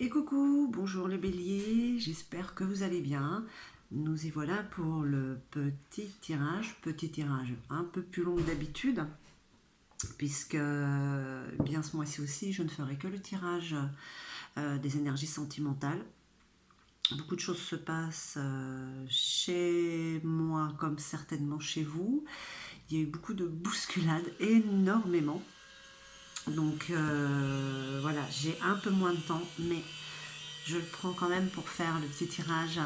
Et coucou, bonjour les béliers, j'espère que vous allez bien. Nous y voilà pour le petit tirage un peu plus long que d'habitude, puisque bien ce mois-ci aussi, je ne ferai que le tirage des énergies sentimentales. Beaucoup de choses se passent chez moi comme certainement chez vous. Il y a eu beaucoup de bousculades, énormément. Donc voilà, j'ai un peu moins de temps, mais je le prends quand même pour faire le petit tirage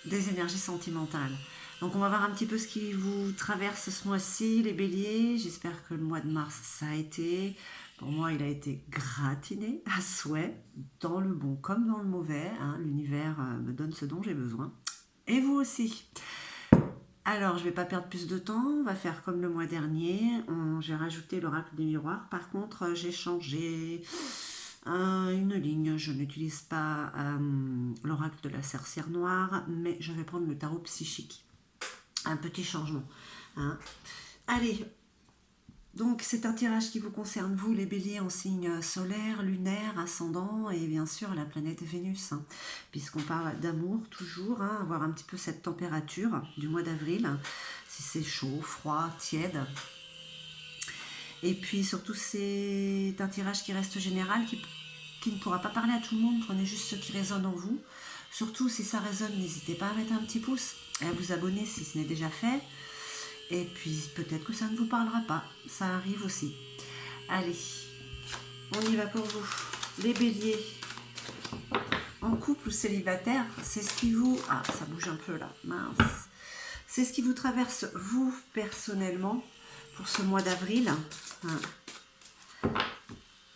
des énergies sentimentales. Donc on va voir un petit peu ce qui vous traverse ce mois-ci, les béliers. J'espère que le mois de mars, ça a été. Pour moi, il a été gratiné à souhait, dans le bon comme dans le mauvais. Hein. L'univers me donne ce dont j'ai besoin. Et vous aussi. Alors, je ne vais pas perdre plus de temps. On va faire comme le mois dernier. J'ai rajouté l'oracle des miroirs. Par contre, j'ai changé une ligne. Je n'utilise pas l'oracle de la sorcière noire, mais je vais prendre le tarot psychique. Un petit changement. Hein. Allez, donc c'est un tirage qui vous concerne, vous les béliers, en signe solaire, lunaire, ascendant et bien sûr la planète Vénus, hein, puisqu'on parle d'amour toujours, hein, avoir un petit peu cette température du mois d'avril, si c'est chaud, froid, tiède. Et puis surtout c'est un tirage qui reste général, qui ne pourra pas parler à tout le monde, prenez juste ce qui résonne en vous. Surtout si ça résonne, n'hésitez pas à mettre un petit pouce et à vous abonner si ce n'est déjà fait. Et puis peut-être que ça ne vous parlera pas, ça arrive aussi. Allez, on y va pour vous. Les béliers, en couple ou célibataire, c'est ce qui vous... Ah, ça bouge un peu là, mince. C'est ce qui vous traverse, vous, personnellement, pour ce mois d'avril.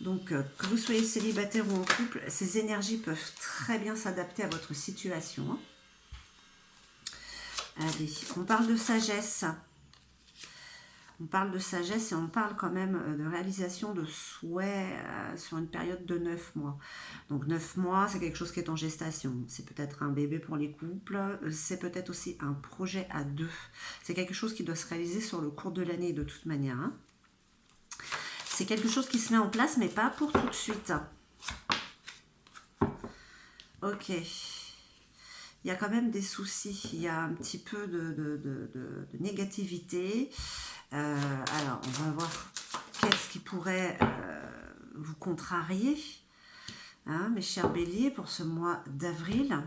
Donc, que vous soyez célibataire ou en couple, ces énergies peuvent très bien s'adapter à votre situation. Allez, on parle de sagesse. On parle de sagesse et on parle quand même de réalisation de souhaits sur une période de 9 mois. Donc 9 mois, c'est quelque chose qui est en gestation. C'est peut-être un bébé pour les couples, c'est peut-être aussi un projet à deux. C'est quelque chose qui doit se réaliser sur le cours de l'année de toute manière. Hein. C'est quelque chose qui se met en place, mais pas pour tout de suite. Ok. Il y a quand même des soucis, il y a un petit peu de négativité. Alors, on va voir qu'est-ce qui pourrait vous contrarier, hein, mes chers béliers, pour ce mois d'avril.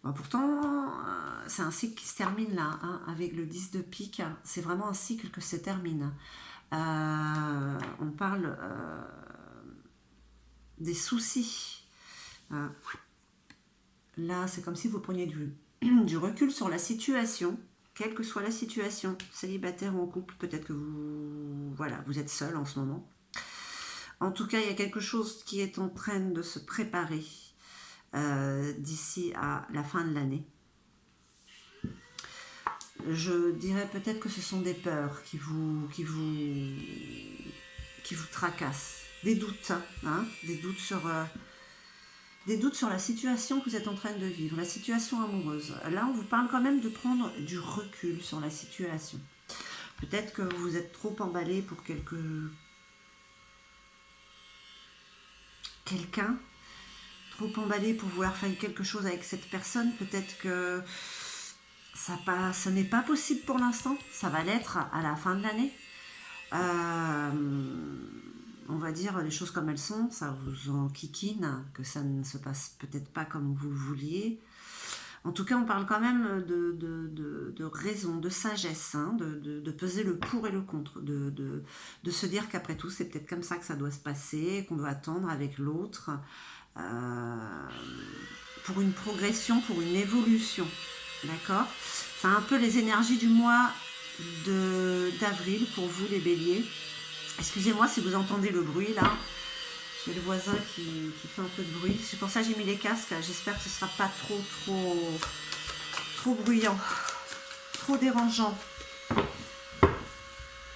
Bon, pourtant, c'est un cycle qui se termine là, hein, avec le 10 de pique. C'est vraiment un cycle que se termine. On parle des soucis. Là, c'est comme si vous preniez du recul sur la situation. Quelle que soit la situation, célibataire ou en couple, peut-être que vous êtes seul en ce moment. En tout cas, il y a quelque chose qui est en train de se préparer d'ici à la fin de l'année. Je dirais peut-être que ce sont des peurs qui vous tracassent, des doutes, hein, des doutes sur la situation que vous êtes en train de vivre, la situation amoureuse. Là, on vous parle quand même de prendre du recul sur la situation. Peut-être que vous êtes trop emballé pour quelqu'un, trop emballé pour vouloir faire quelque chose avec cette personne. Peut-être que ce n'est pas possible pour l'instant. Ça va l'être à la fin de l'année. On va dire les choses comme elles sont, ça vous enquiquine, que ça ne se passe peut-être pas comme vous le vouliez. En tout cas, on parle quand même de raison, de sagesse, hein, de peser le pour et le contre, de se dire qu'après tout, c'est peut-être comme ça que ça doit se passer, qu'on doit attendre avec l'autre pour une progression, pour une évolution. D'accord ? C'est un peu les énergies du mois d'avril pour vous, les béliers. Excusez-moi si vous entendez le bruit là. J'ai le voisin qui fait un peu de bruit. C'est pour ça que j'ai mis les casques. J'espère que ce ne sera pas trop bruyant, trop dérangeant.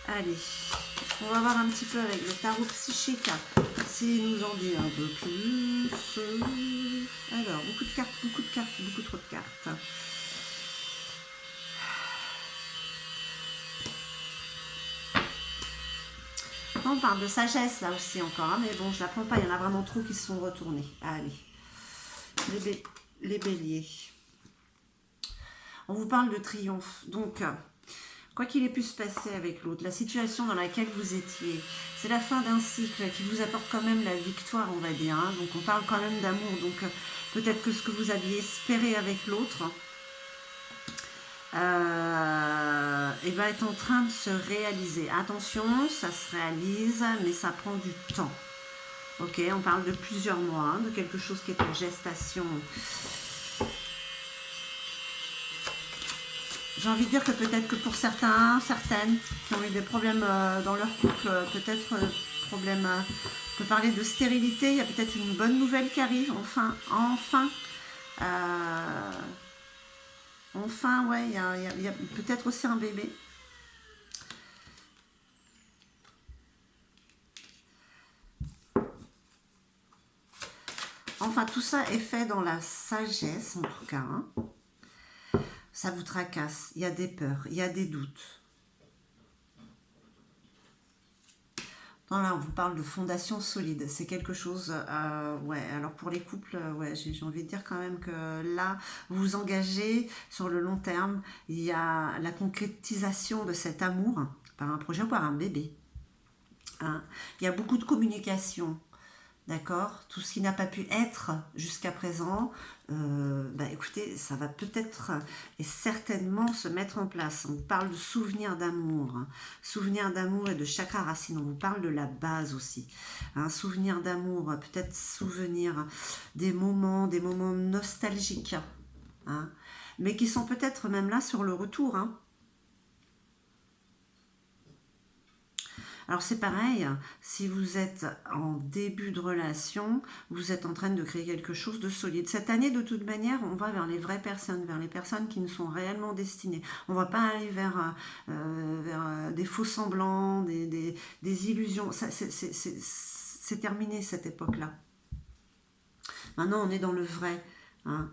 Allez, on va voir un petit peu avec le tarot psychique s'il nous en dit un peu plus. Alors, beaucoup de cartes, beaucoup trop de cartes. pourtant on parle de sagesse là aussi encore, hein, mais bon, je la prends pas, il y en a vraiment trop qui se sont retournés. Allez, les béliers. On vous parle de triomphe, donc quoi qu'il ait pu se passer avec l'autre, la situation dans laquelle vous étiez, c'est la fin d'un cycle qui vous apporte quand même la victoire, on va dire, hein. Donc on parle quand même d'amour, donc peut-être que ce que vous aviez espéré avec l'autre, et va être en train de se réaliser. Attention, ça se réalise, mais ça prend du temps. Ok, on parle de plusieurs mois, hein, de quelque chose qui est en gestation. J'ai envie de dire que peut-être que pour certains, certaines qui ont eu des problèmes dans leur couple, peut-être problème, on peut parler de stérilité, il y a peut-être une bonne nouvelle qui arrive, enfin, enfin, ouais, il y a peut-être aussi un bébé. Enfin, tout ça est fait dans la sagesse, en tout cas, hein. Ça vous tracasse, il y a des peurs, il y a des doutes. Non, là, on vous parle de fondation solide. C'est quelque chose, ouais, alors pour les couples, ouais, j'ai envie de dire quand même que là, vous vous engagez sur le long terme. Il y a la concrétisation de cet amour par un projet ou par un bébé, hein. Il y a beaucoup de communication. D'accord? Tout ce qui n'a pas pu être jusqu'à présent, bah écoutez, ça va peut-être et certainement se mettre en place. On vous parle de souvenirs d'amour, hein. Souvenirs d'amour et de chakra racine. On vous parle de la base aussi. Un souvenir d'amour, peut-être souvenir des moments nostalgiques, hein, mais qui sont peut-être même là sur le retour, hein. Alors c'est pareil, si vous êtes en début de relation, vous êtes en train de créer quelque chose de solide. Cette année, de toute manière, on va vers les vraies personnes, vers les personnes qui nous sont réellement destinées. On ne va pas aller vers, des faux semblants, des illusions. C'est terminé cette époque-là. Maintenant, on est dans le vrai, hein.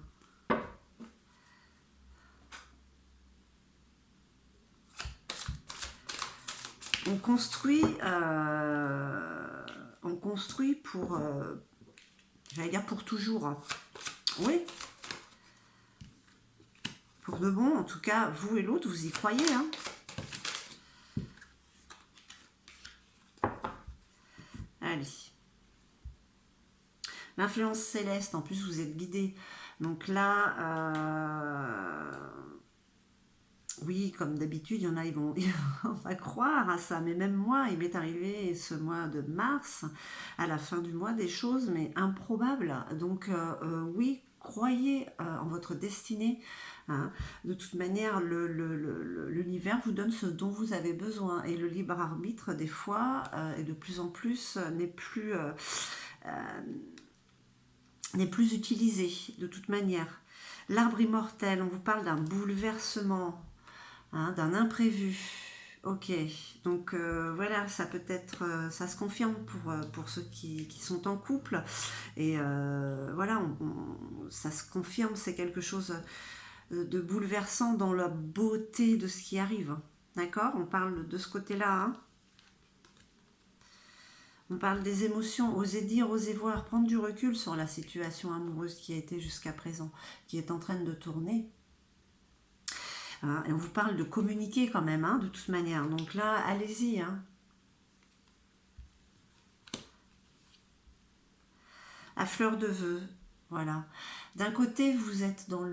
On construit pour, j'allais dire pour toujours. Oui, pour de bon, en tout cas, vous et l'autre, vous y croyez, hein. Allez. L'influence céleste, en plus, vous êtes guidé. Donc là, oui, comme d'habitude, il y en a, on va croire à ça. Mais même moi, il m'est arrivé ce mois de mars, à la fin du mois, des choses, mais improbables. Donc oui, croyez en votre destinée, hein. De toute manière, l'univers vous donne ce dont vous avez besoin. Et le libre arbitre, des fois, et de plus en plus, n'est plus utilisé, de toute manière. L'arbre immortel, on vous parle d'un bouleversement, hein, d'un imprévu. Ok, donc voilà, ça peut être, ça se confirme pour ceux qui sont en couple. Et voilà, ça se confirme, c'est quelque chose de bouleversant dans la beauté de ce qui arrive. D'accord? On parle de ce côté-là, hein. On parle des émotions, oser dire, oser voir, prendre du recul sur la situation amoureuse qui a été jusqu'à présent, qui est en train de tourner. Hein, et on vous parle de communiquer quand même, hein, de toute manière. Donc là, allez-y, hein. À fleur de vœux, voilà. D'un côté, vous êtes dans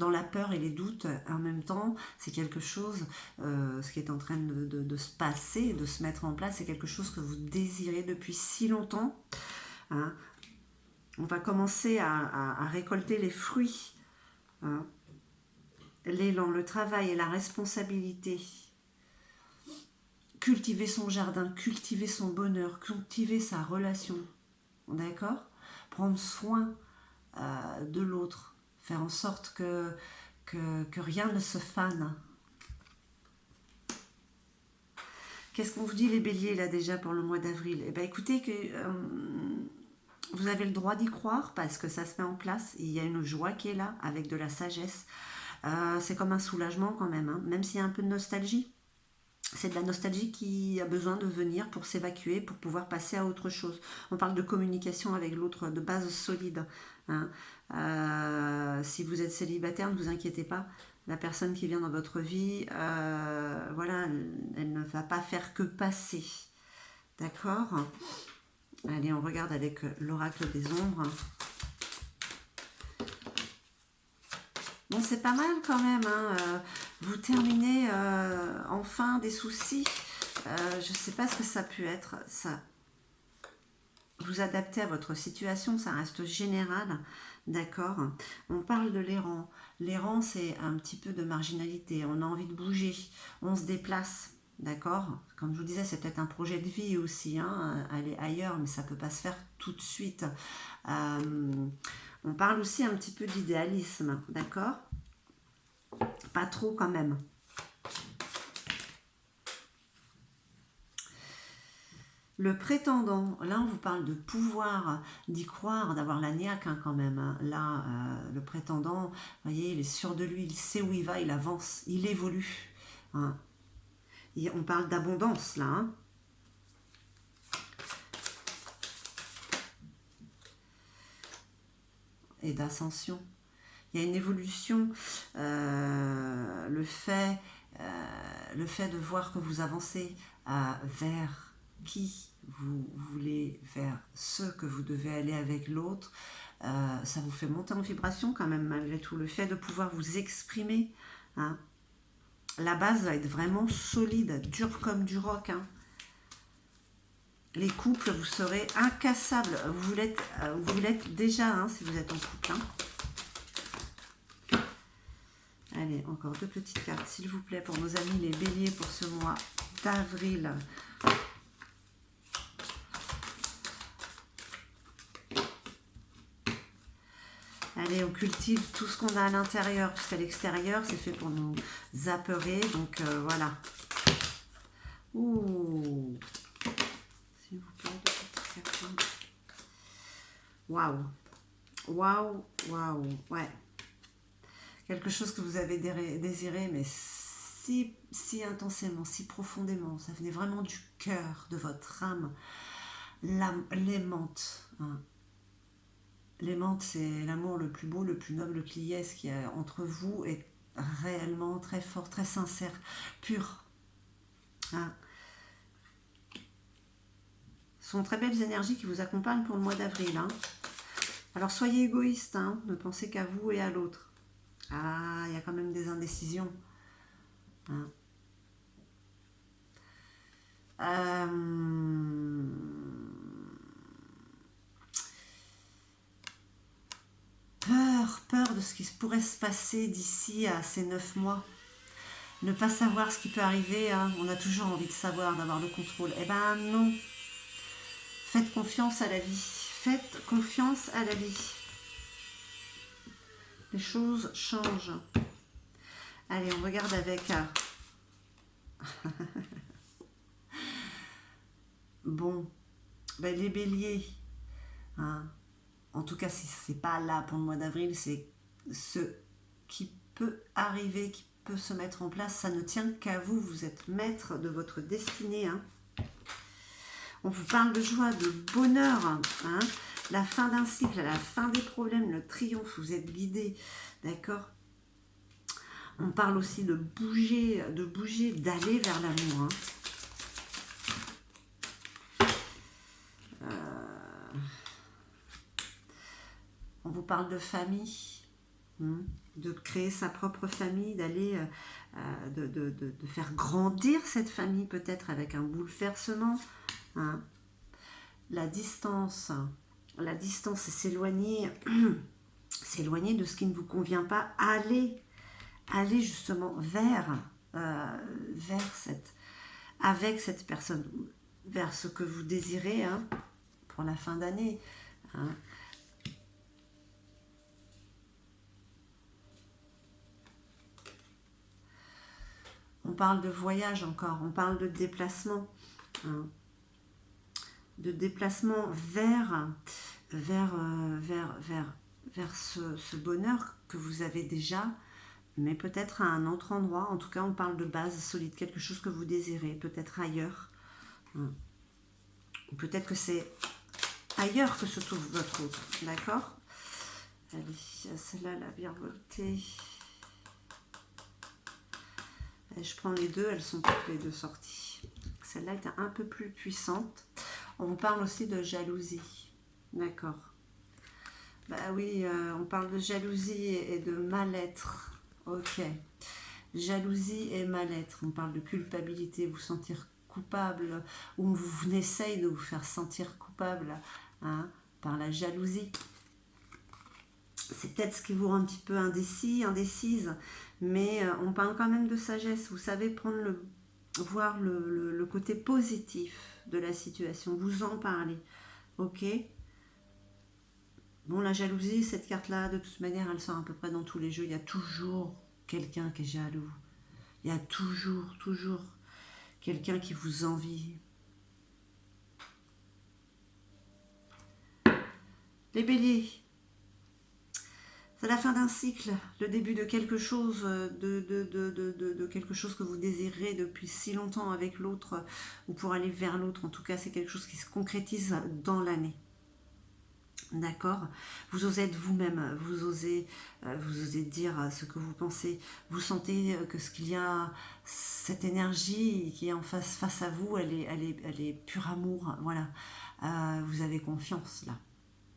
la peur et les doutes. En même temps, c'est quelque chose, ce qui est en train de se passer, de se mettre en place, c'est quelque chose que vous désirez depuis si longtemps, hein. On va commencer à récolter les fruits, hein. L'élan, le travail et la responsabilité. Cultiver son jardin, cultiver son bonheur, cultiver sa relation. D'accord? Prendre soin de l'autre. Faire en sorte que rien ne se fane. Qu'est-ce qu'on vous dit les béliers là déjà pour le mois d'avril? Eh bien écoutez, que vous avez le droit d'y croire parce que ça se met en place. Il y a une joie qui est là avec de la sagesse. C'est comme un soulagement quand même, hein, même s'il y a un peu de nostalgie. C'est de la nostalgie qui a besoin de venir pour s'évacuer, pour pouvoir passer à autre chose. On parle de communication avec l'autre, de base solide, hein. Si vous êtes célibataire, ne vous inquiétez pas. La personne qui vient dans votre vie, voilà, elle ne va pas faire que passer. D'accord? Allez, on regarde avec l'oracle des ombres. Bon, c'est pas mal quand même, hein. Vous terminez enfin des soucis. Je sais pas ce que ça peut être. Ça, vous adaptez à votre situation, ça reste général. D'accord? On parle de l'errant. L'errant, c'est un petit peu de marginalité. On a envie de bouger. On se déplace. D'accord? Comme je vous disais, c'est peut-être un projet de vie aussi, hein, aller ailleurs, mais ça ne peut pas se faire tout de suite. On parle aussi un petit peu d'idéalisme, d'accord? Pas trop quand même. Le prétendant, là on vous parle de pouvoir, d'y croire, d'avoir la niaque hein, quand même. Hein. Là, le prétendant, vous voyez, il est sûr de lui, il sait où il va, il avance, il évolue. Hein. Et on parle d'abondance là. Hein. Et d'ascension. Il y a une évolution. Le fait de voir que vous avancez vers qui vous voulez, vers ce que vous devez aller avec l'autre, ça vous fait monter en vibration quand même malgré tout. Le fait de pouvoir vous exprimer, hein. La base va être vraiment solide, dure comme du roc. Hein. Les couples, vous serez incassables. Vous l'êtes déjà hein, si vous êtes en couple. Hein. Allez, encore deux petites cartes, s'il vous plaît, pour nos amis les béliers pour ce mois d'avril. Allez, on cultive tout ce qu'on a à l'intérieur, puisqu'à l'extérieur, c'est fait pour nous apeurer. Donc, voilà. Ouh. S'il vous plaît, deux petites cartes. Waouh. Waouh, waouh. Ouais. Quelque chose que vous avez désiré, mais si intensément, si profondément. Ça venait vraiment du cœur, de votre âme. L'aimante. Hein. L'aimante, c'est l'amour le plus beau, le plus noble qui y ait. Ce qu'il y a entre vous est réellement très fort, très sincère, pur. Hein. Ce sont très belles énergies qui vous accompagnent pour le mois d'avril. Hein. Alors soyez égoïste, hein. Ne pensez qu'à vous et à l'autre. Ah, il y a quand même des indécisions. Hein. Peur de ce qui pourrait se passer d'ici à ces 9 mois. Ne pas savoir ce qui peut arriver, hein. On a toujours envie de savoir, d'avoir le contrôle. Eh ben non. Faites confiance à la vie. Faites confiance à la vie. Les choses changent. Allez, on regarde avec... Bon, ben, les béliers, hein. En tout cas, si ce n'est pas là pour le mois d'avril, c'est ce qui peut arriver, qui peut se mettre en place. Ça ne tient qu'à vous, vous êtes maître de votre destinée. Hein. On vous parle de joie, de bonheur, hein. La fin d'un cycle, la fin des problèmes, le triomphe, vous êtes guidé, d'accord. On parle aussi de bouger, d'aller vers l'amour. Hein. On vous parle de famille, de créer sa propre famille, d'aller, de faire grandir cette famille peut-être avec un bouleversement. Hein. La distance, c'est s'éloigner, s'éloigner de ce qui ne vous convient pas, aller justement avec cette personne, vers ce que vous désirez hein, pour la fin d'année. Hein. On parle de voyage encore, on parle de déplacement. Hein. De déplacement vers ce bonheur que vous avez déjà, mais peut-être à un autre endroit. En tout cas, on parle de base solide, quelque chose que vous désirez, peut-être ailleurs. Ou peut-être que c'est ailleurs que se trouve votre autre, d'accord? Allez, celle-là, la virevoltée. Je prends les deux, elles sont toutes les deux sorties. Celle-là est un peu plus puissante. On vous parle aussi de jalousie, d'accord? Bah oui, on parle de jalousie et de mal-être. Ok. Jalousie et mal-être. On parle de culpabilité, vous sentir coupable, ou on essaye de vous faire sentir coupable, hein, par la jalousie. C'est peut-être ce qui vous rend un petit peu indécis, indécise, mais on parle quand même de sagesse. Vous savez voir le côté positif de la situation, vous en parler, ok? Bon, la jalousie, cette carte-là, de toute manière, elle sort à peu près dans tous les jeux. Il y a toujours quelqu'un qui est jaloux. Il y a toujours quelqu'un qui vous envie. Les béliers, c'est la fin d'un cycle, le début de quelque chose, de quelque chose que vous désirez depuis si longtemps avec l'autre, ou pour aller vers l'autre. En tout cas, c'est quelque chose qui se concrétise dans l'année. D'accord? Vous osez être vous-même, vous osez dire ce que vous pensez. Vous sentez que ce qu'il y a, cette énergie qui est en face à vous, elle est pur amour. Voilà. Vous avez confiance là.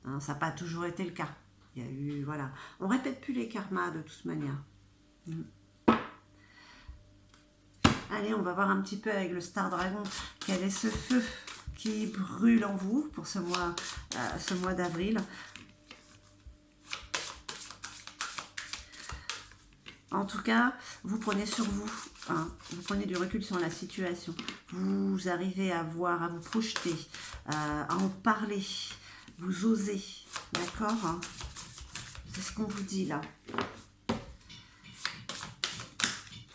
Hein, ça n'a pas toujours été le cas. Il y a eu, voilà. On répète plus les karmas de toute manière. Allez, on va voir un petit peu avec le Star Dragon quel est ce feu qui brûle en vous pour ce mois d'avril. En tout cas, vous prenez sur vous, hein, vous prenez du recul sur la situation. Vous arrivez à voir, à vous projeter, à en parler. Vous osez, d'accord, hein. C'est ce qu'on vous dit là.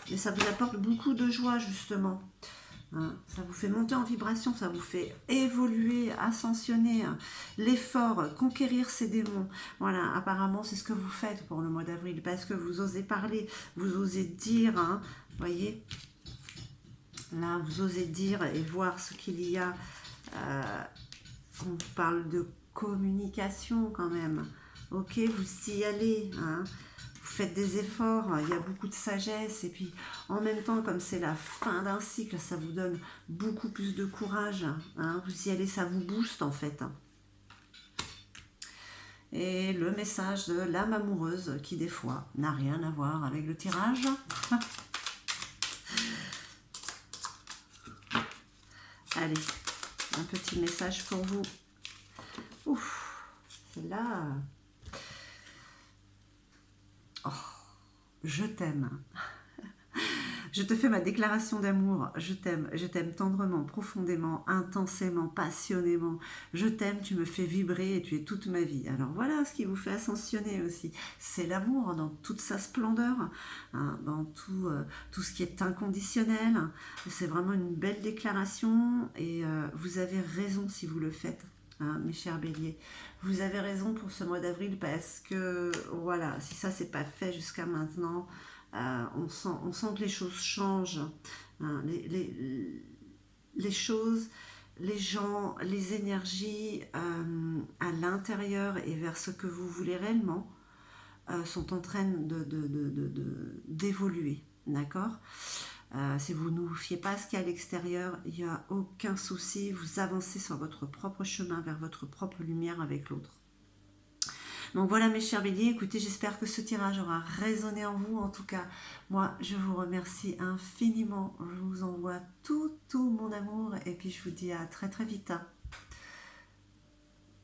Et ça vous apporte beaucoup de joie justement. Hein, ça vous fait monter en vibration, ça vous fait évoluer, ascensionner, hein, l'effort, conquérir ces démons. Voilà, apparemment c'est ce que vous faites pour le mois d'avril, parce que vous osez parler, vous osez dire, hein, voyez, là vous osez dire et voir ce qu'il y a. On parle de communication quand même. Ok, vous y allez, hein. Vous faites des efforts, il y a beaucoup de sagesse, et puis en même temps, comme c'est la fin d'un cycle, ça vous donne beaucoup plus de courage, hein. Vous y allez, ça vous booste en fait. Et le message de l'âme amoureuse qui des fois n'a rien à voir avec le tirage. Allez, un petit message pour vous. Ouf, celle-là... Oh, je t'aime. Je te fais ma déclaration d'amour. Je t'aime tendrement, profondément, intensément, passionnément. Je t'aime, tu me fais vibrer et tu es toute ma vie. Alors voilà ce qui vous fait ascensionner aussi. C'est l'amour dans toute sa splendeur, hein, dans tout ce qui est inconditionnel. C'est vraiment une belle déclaration et vous avez raison si vous le faites. Hein, mes chers béliers, vous avez raison pour ce mois d'avril parce que voilà, si ça c'est pas fait jusqu'à maintenant, on sent que les choses changent, hein, les choses, les gens, les énergies à l'intérieur et vers ce que vous voulez réellement sont en train d'évoluer, d'accord? Si vous ne vous fiez pas à ce qu'il y a à l'extérieur, il n'y a aucun souci, vous avancez sur votre propre chemin, vers votre propre lumière avec l'autre. Donc voilà mes chers béliers, écoutez, j'espère que ce tirage aura résonné en vous. En tout cas, moi, je vous remercie infiniment. Je vous envoie tout mon amour et puis je vous dis à très très vite.